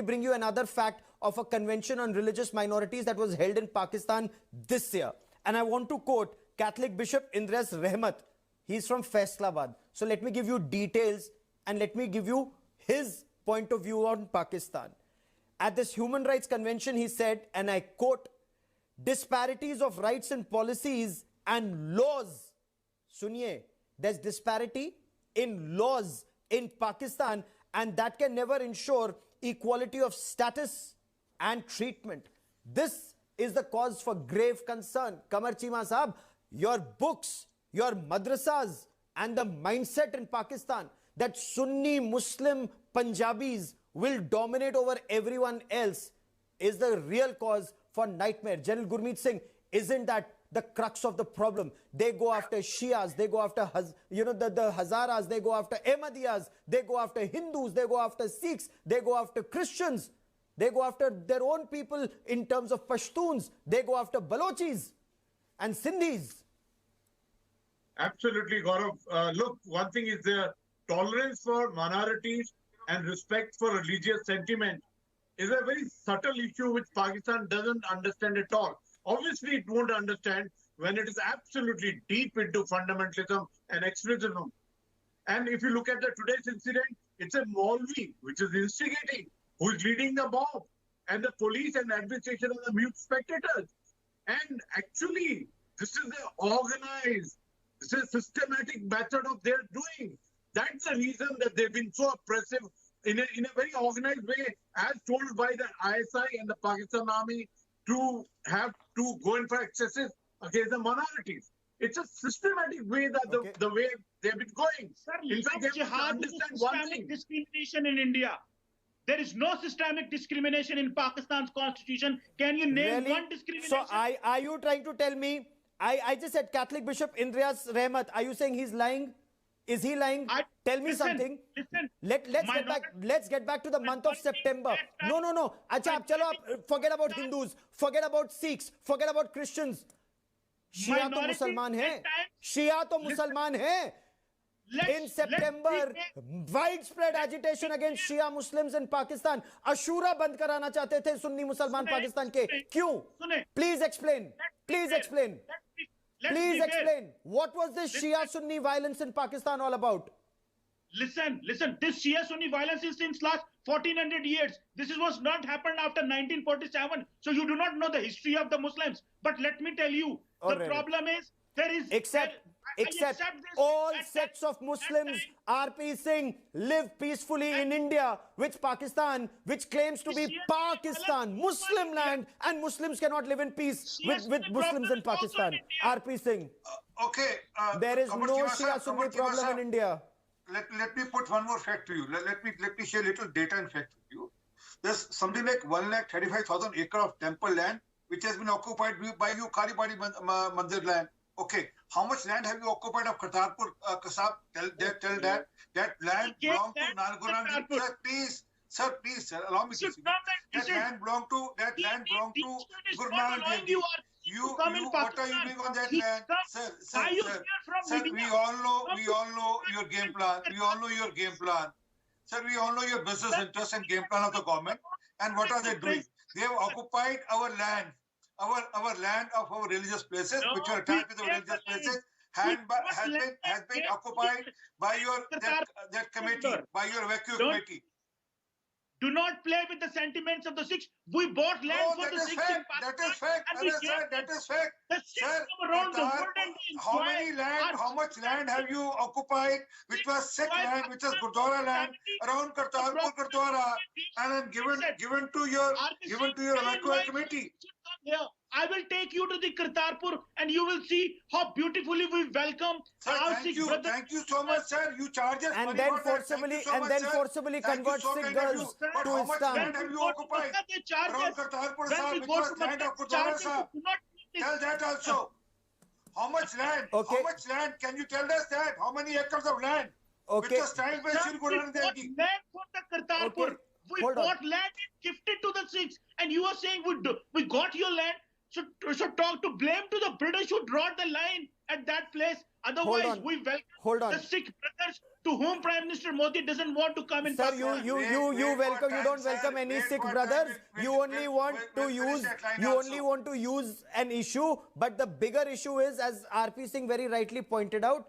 bring you another fact of a convention on religious minorities that was held in Pakistan this year. And I want to quote Catholic Bishop Indras Rahmat. He's from Faisalabad. So let me give you details and let me give you his point of view on Pakistan. At this Human Rights Convention, he said, and I quote, disparities of rights and policies and laws. Suniye, there's disparity in laws in Pakistan, and that can never ensure equality of status and treatment. This is the cause for grave concern. Kamar Chima Sahab, your books, your madrasas, and the mindset in Pakistan that Sunni Muslim Punjabis will dominate over everyone else is the real cause for nightmare. General Gurmeet Singh, isn't that the crux of the problem? They go after Shias, they go after the Hazaras, they go after Ahmadiyas, they go after Hindus, they go after Sikhs, they go after Christians, they go after their own people in terms of Pashtuns, they go after Balochis and Sindhis. Absolutely, Gaurav. Look, one thing is the tolerance for minorities and respect for religious sentiment is a very subtle issue which Pakistan doesn't understand at all. Obviously, it won't understand when it is absolutely deep into fundamentalism and extremism. And if you look at the today's incident, it's a Maulvi which is instigating, who is leading the mob, and the police and administration are the mute spectators. And actually, this is an organized, this is a systematic method of their doing. That's the reason that they've been so oppressive in a very organized way, as told by the ISI and the Pakistan Army, to have to go in for excesses against the minorities. It's a systematic way that the way they've been going. Sir, in fact, they have to understand one thing. Discrimination in India. There is no systemic discrimination in Pakistan's constitution. Can you name one discrimination? So are you trying to tell me, I just said Catholic Bishop Indras Rahmat, are you saying he's lying? Is he lying? Tell me something. Let's get back to the month of September. No. Acha, chalo, forget about Hindus, forget about Sikhs, forget about Christians. Shia to Musalman hai. Shia to Musalman hai. In September, widespread agitation against Shia Muslims in Pakistan. Ashura band karana chahte the Sunni Musalman Pakistan ke. Kyun? Please explain. Please explain. Please explain. What was this Shia-Sunni violence in Pakistan all about? Listen. This Shia-Sunni violence is since last 1400 years. This was not happened after 1947. So you do not know the history of the Muslims. But let me tell you, the problem is there is... Except all sects of Muslims are peacing, live peacefully in India, which Pakistan, which claims to be Pakistan, Muslim land, and Muslims cannot live in peace with Muslims in Pakistan, are peacing. There is no Shia-Sunni problem in India. Let me put one more fact to you. Let me share little data and fact with you. There's something like 1,35,000 acres of temple land which has been occupied by you, Kali Badi Mandir land. Okay, how much land have you occupied of Kartarpur, Kasab? Tell that. That land belonged to Nargoram. Sir, please, allow me to speak. That land belonged to Guru Nanak Dev Ji. What are you doing on that land? Sir, we all know your game plan. Sir, we all know your business interests and game plan of the government. And what are they doing? They have occupied our land. Our land of our religious places, which are attached with our religious places, has been occupied by that committee, by your vacuum committee. Do not play with the sentiments of the Sikhs. We bought land for the Sikhs in Pakistan. That is fact. Sir, how much land have you occupied, which was Sikh land, which is Gurdwara land, around Kartarpur Gurdwara, and then given to your vacuum committee? I will take you to the Kartarpur and you will see how beautifully we welcome our Sikh brothers. Thank you so much, sir. You charge us and then forcibly convert Sikh girls to Islam. How much land have you occupied around Kartarpur, sir, which was land of Gurdwara, sir? Tell that also. How much land? Okay. How much land? Can you tell us that? How many acres of land? Okay. Which was tied by Sri Guru Nanak Dev Ji. Land for the Kartarpur. We bought land and gifted to the Sikhs, and you are saying we got your land. So talk to blame to the British who drawn the line at that place Otherwise, on. we welcome Hold on. the Sikh brothers to whom Prime Minister Modi doesn't want to come in. Sir, Pakistan. you welcome. You don't welcome any Sikh brothers. You only want to use. You only want to use an issue. But the bigger issue is, as RP Singh very rightly pointed out,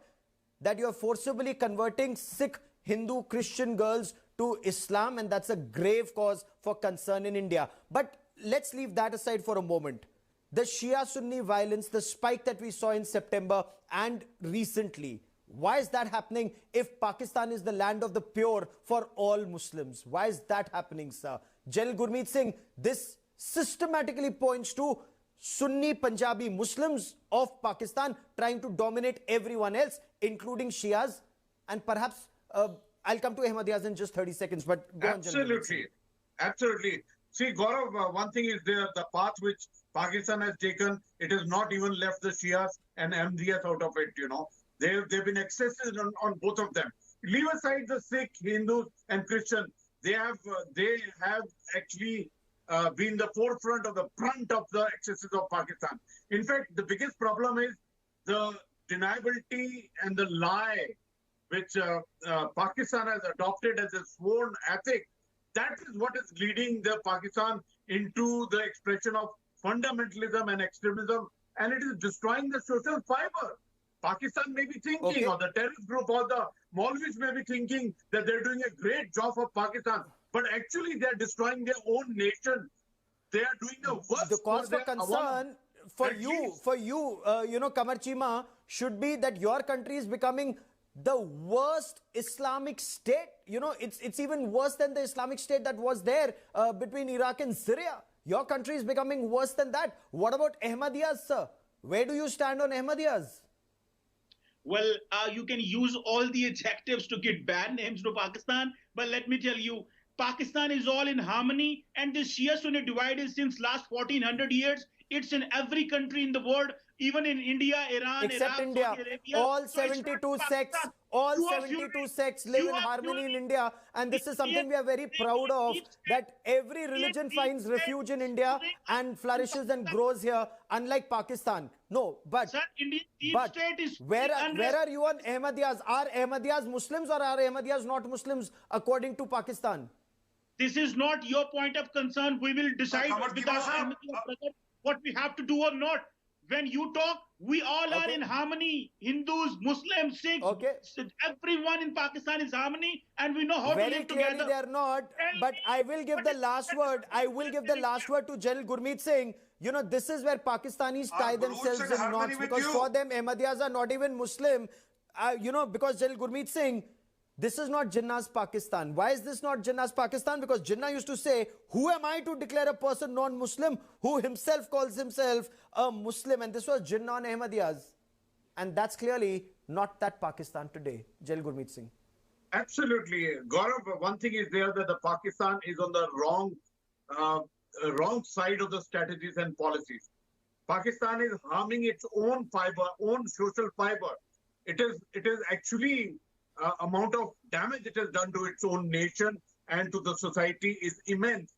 that you are forcibly converting Sikh, Hindu, Christian girls to Islam, and that's a grave cause for concern in India. But let's leave that aside for a moment. The Shia-Sunni violence, the spike that we saw in September and recently, why is that happening if Pakistan is the land of the pure for all Muslims? Why is that happening, sir? General Gurmeet Singh, this systematically points to Sunni Punjabi Muslims of Pakistan trying to dominate everyone else, including Shias. And perhaps, I'll come to Ahmadiyas in just 30 seconds, but go on, General Gurmeet Singh. Absolutely. See, Gaurav, one thing is there, the path which Pakistan has taken, it has not even left the Shias and Ahmadiyas out of it, you know. They've been excesses on both of them. Leave aside the Sikh, Hindus and Christian. They have actually been the forefront of the brunt of the excesses of Pakistan. In fact, the biggest problem is the deniability and the lie which Pakistan has adopted as a sworn ethic. That is what is leading the Pakistan into the expression of fundamentalism and extremism, and it is destroying the social fiber. Pakistan may be thinking, or the terrorist group or the Maulvis may be thinking that they're doing a great job for Pakistan, but actually they're destroying their own nation. They are doing the worst. The cause for their concern for you, Qamar Chima, should be that your country is becoming the worst Islamic state. You know, it's even worse than the Islamic state that was there between Iraq and Syria. Your country is becoming worse than that. What about Ahmadiyas, sir? Where do you stand on Ahmadiyas? Well, you can use all the adjectives to give bad names to Pakistan, but let me tell you, Pakistan is all in harmony, and this Shia-Sunni divide is since last 1400 years. It's in every country in the world, even in India, Iran, Except Iraq, India. Saudi Arabia. All So it's 72 not sects, Pakistan. all You are 72 fueling- sects live you in are harmony in fueling India, and this is something we are very proud of, that every religion finds refuge in India and flourishes and grows here, unlike Pakistan. No, but Sir, Indian deep But state is where are you on Ahmadiyas? Are Ahmadiyas Muslims or are Ahmadiyas not Muslims according to Pakistan? This is not your point of concern. We will decide Qamar with Chima our sir, Ahmadiyya brother what we have to do or not. When you talk, we all are Okay. in harmony. Hindus, Muslims, Sikhs, Okay. everyone in Pakistan is harmony, and we know how to Very live clearly together. they are not, but I will give the last word. I will give the last word to General Gurmeet Singh. You know, this is where Pakistanis tie roots themselves and in harmony knots, with because you. for them Ahmadiyas are not even Muslim. Because General Gurmeet Singh, this is not Jinnah's Pakistan. Why is this not Jinnah's Pakistan? Because Jinnah used to say, who am I to declare a person non-Muslim who himself calls himself a Muslim? And this was Jinnah and Ahmadiyas. And that's clearly not that Pakistan today. General Gurmeet Singh. Absolutely. Gaurav, one thing is there that the Pakistan is on the wrong side of the strategies and policies. Pakistan is harming its own fiber, own social fiber. It is actually amount of damage it has done to its own nation and to the society is immense.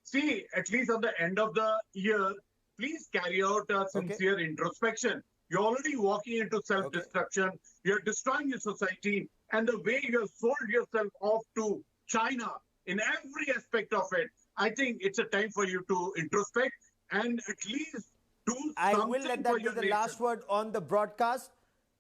See, at least at the end of the year, please carry out a sincere introspection. You're already walking into self-destruction. You're destroying your society, and the way you have sold yourself off to China in every aspect of it, I think it's a time for you to introspect and at least do I something will let for that be your the nation. last word on the broadcast.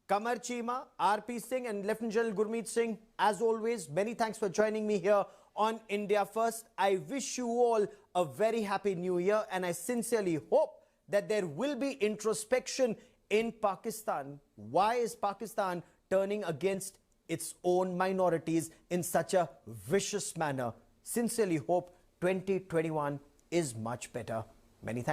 Qamar Chima, RP Singh and Lieutenant General Gurmeet Singh, as always, many thanks for joining me here on India First. I wish you all a very happy new year, and I sincerely hope that there will be introspection in Pakistan. Why is Pakistan turning against its own minorities in such a vicious manner? Sincerely hope 2021 is much better. Many thanks.